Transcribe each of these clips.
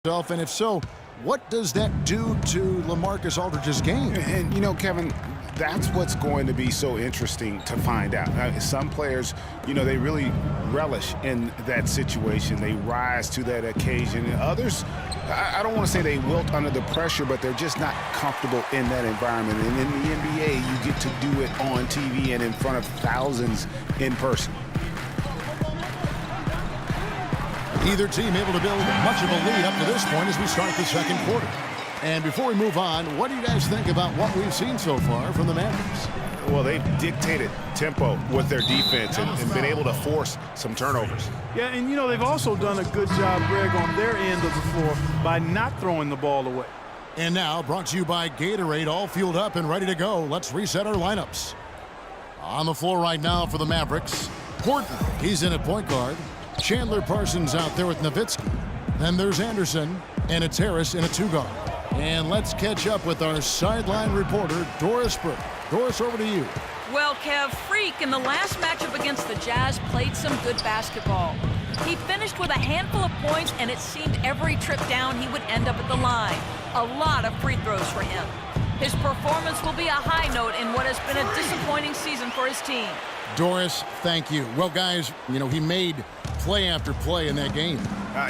And if so, what does that do to LaMarcus Aldridge's game? And you know, Kevin, that's what's going to be so interesting to find out. Some players, you know, they really relish in that situation. They rise to that occasion. And others, I don't want to say they wilt under the pressure, but they're just not comfortable in that environment. And in the NBA, you get to do it on TV and in front of thousands in person. Either team able to build much of a lead up to this point as we start the second quarter. And before we move on, what do you guys think about what we've seen so far from the Mavericks? Well, they've dictated tempo with their defense and been able to force some turnovers. Yeah, and you know, they've also done a good job, Greg, on their end of the floor by not throwing the ball away. And now, brought to you by Gatorade, all fueled up and ready to go. Let's reset our lineups. On the floor right now for the Mavericks, Horton, he's in at point guard. Chandler Parsons out there with Nowitzki. Then there's Anderson, and it's Harris in a two-guard. And let's catch up with our sideline reporter, Doris Burke. Doris, over to you. Well, Kev, Freak in the last matchup against the Jazz played some good basketball. He finished with a handful of points, and it seemed every trip down he would end up at the line. A lot of free throws for him. His performance will be a high note in what has been a disappointing season for his team. Doris, thank you. Well, guys, you know, he made play after play in that game.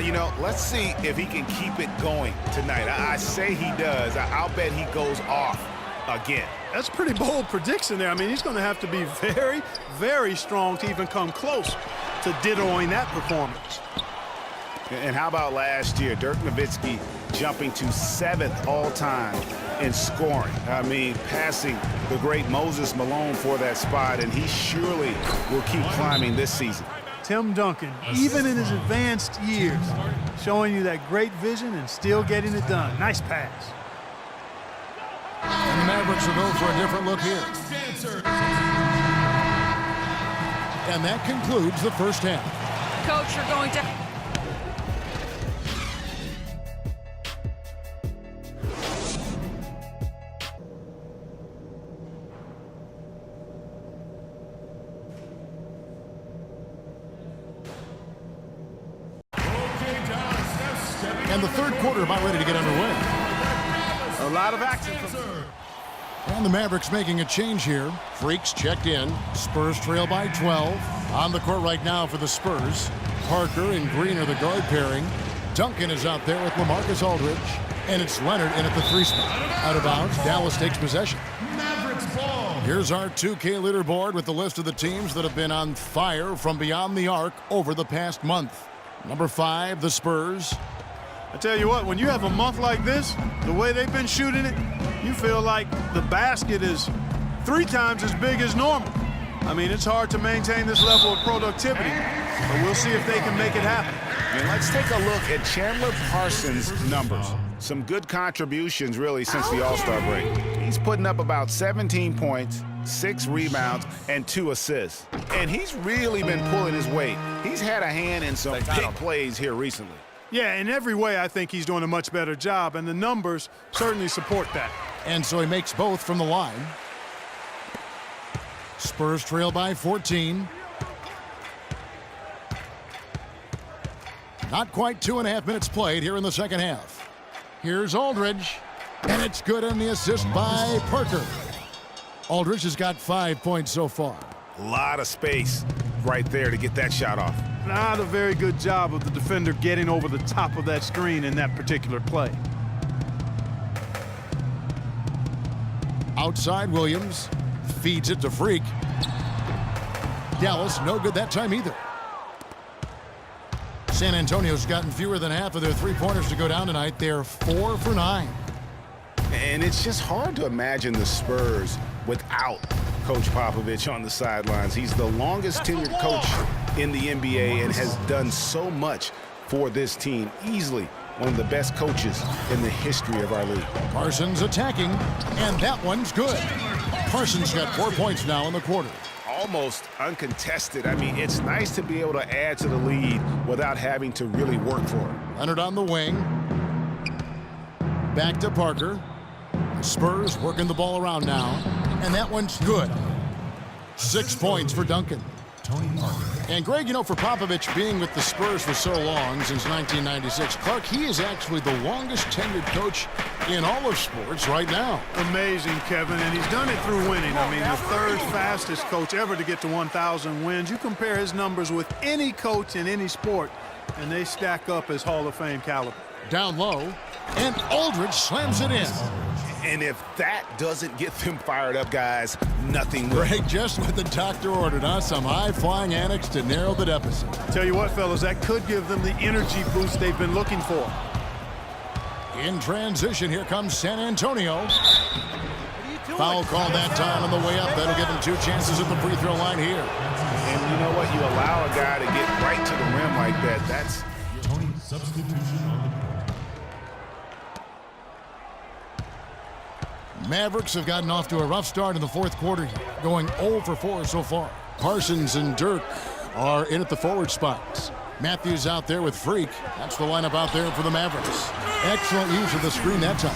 You know, let's see if he can keep it going tonight. I say he does. I'll bet he goes off again. That's a pretty bold prediction there. I mean, he's going to have to be very, very strong to even come close to dittoing that performance. And how about last year? Dirk Nowitzki jumping to 7th all-time in scoring. I mean, passing the great Moses Malone for that spot, and he surely will keep climbing this season. Tim Duncan, even in his advanced years, showing you that great vision and still getting it done. Nice pass. And the Mavericks will go for a different look here. And that concludes the first half. Coach, you're going to... And the third quarter about ready to get underway. A lot of action. And the Mavericks making a change here. Freaks checked in. Spurs trail by 12. On the court right now for the Spurs. Parker and Green are the guard pairing. Duncan is out there with LaMarcus Aldridge. And it's Leonard in at the 3 spot. Out of bounds, Dallas takes possession. Mavericks ball. Here's our 2K leaderboard with the list of the teams that have been on fire from beyond the arc over the past month. Number 5, the Spurs. I tell you what, when you have a month like this, the way they've been shooting it, you feel like the basket is 3 times as big as normal. I mean, it's hard to maintain this level of productivity, but we'll see if they can make it happen. And let's take a look at Chandler Parsons' numbers. Some good contributions, really, since the All-Star break. He's putting up about 17 points, 6 rebounds, and 2 assists. And he's really been pulling his weight. He's had a hand in some big plays here recently. Yeah, in every way, I think he's doing a much better job, and the numbers certainly support that. And so he makes both from the line. Spurs trail by 14. Not quite 2.5 minutes played here in the second half. Here's Aldridge, and it's good on the assist by Parker. Aldridge has got 5 points so far. A lot of space right there to get that shot off. Not a very good job of the defender getting over the top of that screen in that particular play. Outside Williams feeds it to Freak. Dallas no good that time either. San Antonio's gotten fewer than half of their 3-pointers to go down tonight. They're 4 for 9. And it's just hard to imagine the Spurs without Coach Popovich on the sidelines. He's the longest tenured coach in the NBA and has done so much for this team. Easily one of the best coaches in the history of our league. Parsons attacking, and that one's good. Parsons got 4 points now in the quarter. Almost uncontested. I mean, it's nice to be able to add to the lead without having to really work for it. Leonard on the wing. Back to Parker. The Spurs working the ball around now, and that one's good. 6 points for Duncan. And Greg, you know, for Popovich being with the Spurs for so long, since 1996, Clark, he is actually the longest tenured coach in all of sports right now. Amazing, Kevin, and he's done it through winning. I mean, the third fastest coach ever to get to 1,000 wins. You compare his numbers with any coach in any sport, and they stack up as Hall of Fame caliber. Down low, and Aldridge slams it in. And if that doesn't get them fired up, guys, nothing will. Greg, just what the doctor ordered, huh? Some high-flying antics to narrow the deficit. Tell you what, fellas, that could give them the energy boost they've been looking for. In transition, here comes San Antonio. Foul call that time on the way up. That'll give him 2 chances at the free throw line here. And you know what? You allow a guy to get right to the rim like that. That's Substitution on the Mavericks have gotten off to a rough start in the fourth quarter, going 0 for 4 so far. Parsons and Dirk are in at the forward spots. Matthews out there with Freak. That's the lineup out there for the Mavericks. Excellent use of the screen that time.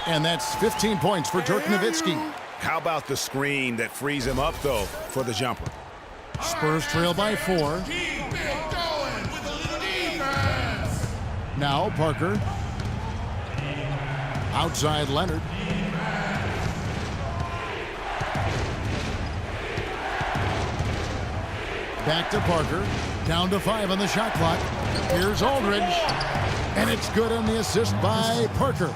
And that's 15 points for Dirk Nowitzki. how about the screen that frees him up, though, for the jumper? Spurs trail by 4. Now Parker. Outside Leonard. Back to Parker. Down to 5 on the shot clock. Here's Aldridge. And it's good on the assist by Parker.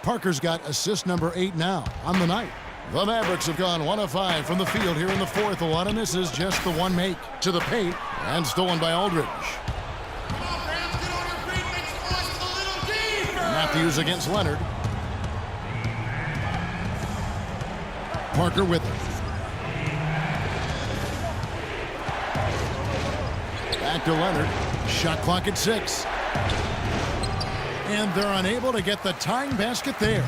Parker's got assist number 8 now on the night. The Mavericks have gone 1 of 5 from the field here in the fourth. A lot of misses, just the one make to the paint, and stolen by Aldridge. Matthews against Leonard. Parker with it. Back to Leonard. Shot clock at 6. And they're unable to get the tying basket there.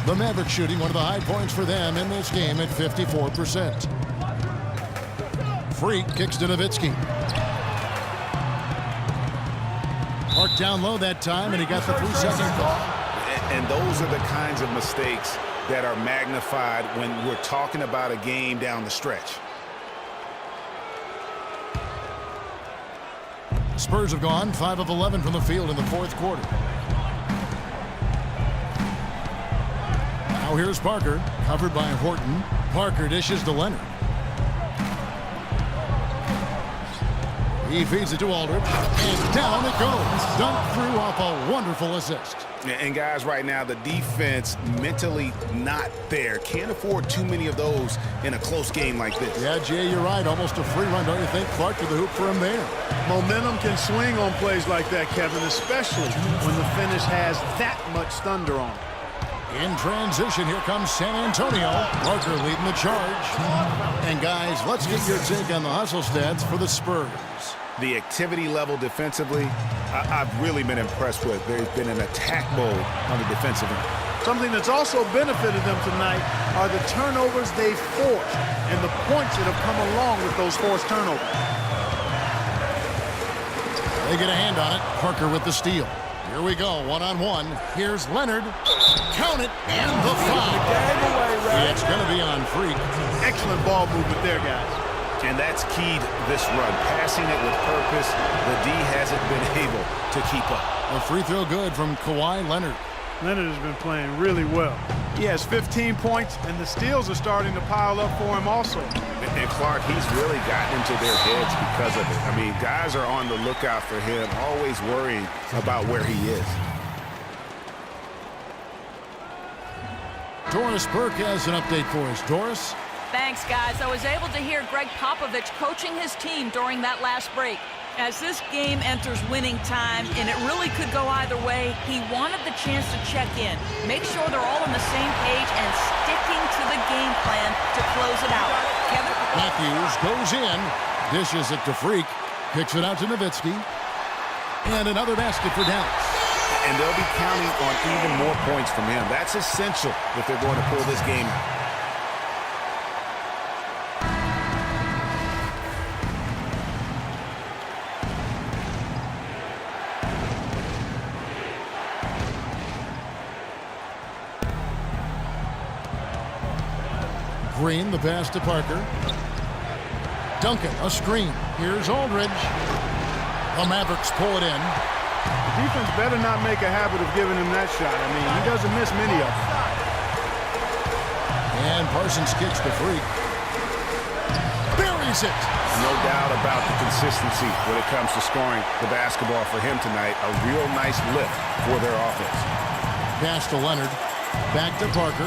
The Mavericks shooting one of the high points for them in this game at 54%. Freak kicks to Nowitzki. Park down low that time, and he got the 3-second call. And those are the kinds of mistakes that are magnified when we're talking about a game down the stretch. Spurs have gone 5 of 11 from the field in the fourth quarter. Now here's Parker, covered by Horton. Parker dishes to Leonard. He feeds it to Aldridge, and down it goes. Dunked through off a wonderful assist. And guys, right now, the defense mentally not there. Can't afford too many of those in a close game like this. Yeah, Jay, you're right. Almost a free run, don't you think? Clark to the hoop for him there. Momentum can swing on plays like that, Kevin, especially when the finish has that much thunder on it. In transition, here comes San Antonio. Parker leading the charge. And guys, let's get your take on the hustle stats for the Spurs. The activity level defensively, I've really been impressed with. There's been an attack mode on the defensive end. Something that's also benefited them tonight are the turnovers they've forced and the points that have come along with those forced turnovers. They get a hand on it. Parker with the steal. Here we go, one-on-one. Here's Leonard. Count it, and the foul. It's going to be on Freak. Excellent ball movement there, guys. And that's keyed this run. Passing it with purpose. The D hasn't been able to keep up. A free throw good from Kawhi Leonard. Leonard has been playing really well. He has 15 points, and the steals are starting to pile up for him also. And Clark, he's really gotten into their heads because of it. I mean, guys are on the lookout for him, always worrying about where he is. Doris Burke has an update for us. Doris? Thanks, guys. I was able to hear Greg Popovich coaching his team during that last break. As this game enters winning time, and it really could go either way, he wanted the chance to check in, make sure they're all on the same page, and sticking to the game plan to close it out. Kevin? Matthews goes in, dishes it to Freak, kicks it out to Nowitzki, and another basket for Dallas. And they'll be counting on even more points from him. That's essential if they're going to pull this game out. Green, the pass to Parker. Duncan, a screen. Here's Aldridge. The Mavericks pull it in. The defense better not make a habit of giving him that shot. I mean, he doesn't miss many of them. And Parsons kicks the free. Buries it. No doubt about the consistency when it comes to scoring the basketball for him tonight. A real nice lift for their offense. Pass to Leonard. Back to Parker.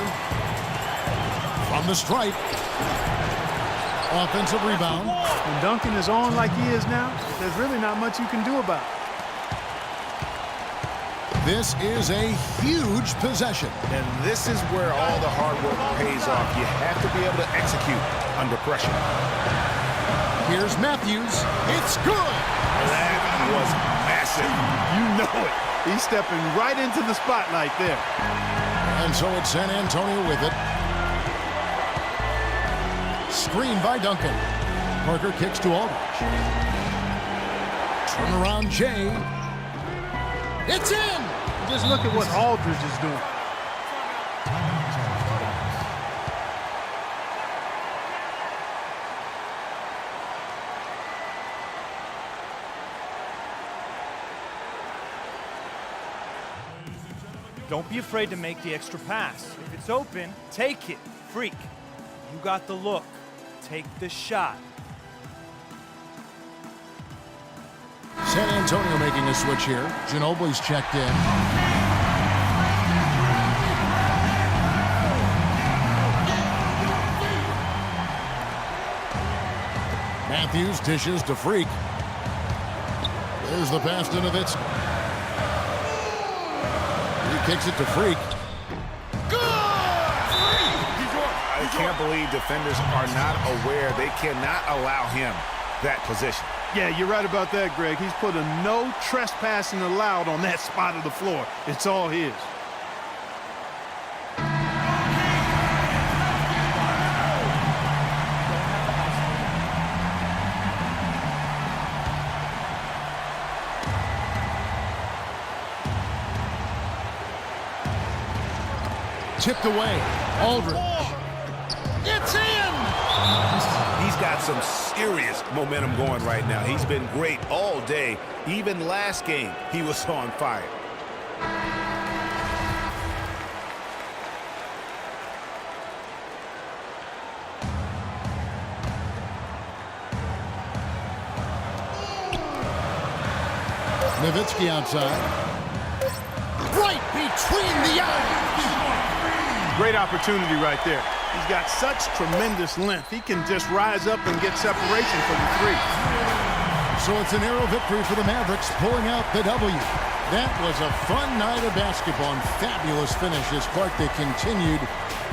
From the stripe. Offensive rebound. When Duncan is on like he is now, there's really not much you can do about it. This is a huge possession. And this is where all the hard work pays off. You have to be able to execute under pressure. Here's Matthews. It's good. That was massive. You know it. He's stepping right into the spotlight there. And so it's San Antonio with it. Screen by Duncan. Parker kicks to Aldridge. Turnaround Jay. It's in! Just look at what Aldridge is doing. Don't be afraid to make the extra pass. If it's open, take it. Freak. You got the look. Take the shot. San Antonio making a switch here. Ginobili's checked in. Matthews dishes to Freak. There's the pass to Nowitzki. He kicks it to Freak. I can't believe defenders are not aware. They cannot allow him that position. Yeah, you're right about that, Greg. He's put a no trespassing allowed on that spot of the floor. It's all his. Tipped away. Aldridge. It's in! He's got some serious momentum going right now. He's been great all day. Even last game, he was on fire. Nowitzki outside. Right between the eyes! Great opportunity right there. He's got such tremendous length. He can just rise up and get separation for the three. So it's a narrow victory for the Mavericks, pulling out the W. That was a fun night of basketball and fabulous finish as Clark, they continued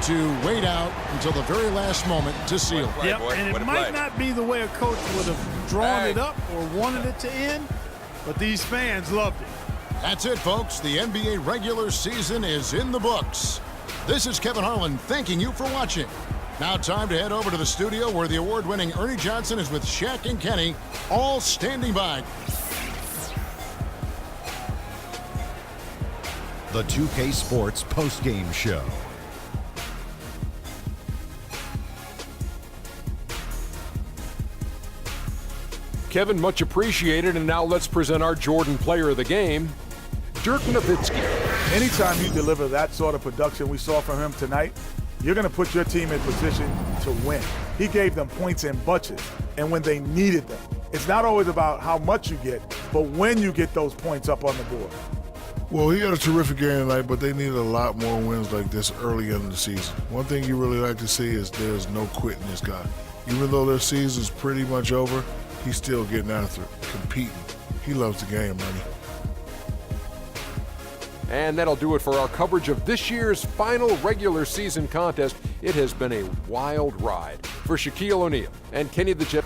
to wait out until the very last moment to seal. Yep, and it might not be the way a coach would have drawn it up or wanted it to end, but these fans loved it. That's it, folks. The NBA regular season is in the books. This is Kevin Harlan thanking you for watching. Now time to head over to the studio where the award-winning Ernie Johnson is with Shaq and Kenny, all standing by. The 2K Sports postgame show. Kevin, much appreciated, and now let's present our Jordan Player of the Game, Dirk Nowitzki. Anytime you deliver that sort of production we saw from him tonight, you're going to put your team in position to win. He gave them points in bunches, and when they needed them. It's not always about how much you get, but when you get those points up on the board. Well, he had a terrific game tonight, but they needed a lot more wins like this early in the season. One thing you really like to see is there's no quitting this guy. Even though their season's pretty much over, he's still getting after it, competing. He loves the game, Ernie. And that'll do it for our coverage of this year's final regular season contest. It has been a wild ride. For Shaquille O'Neal and Kenny the Jet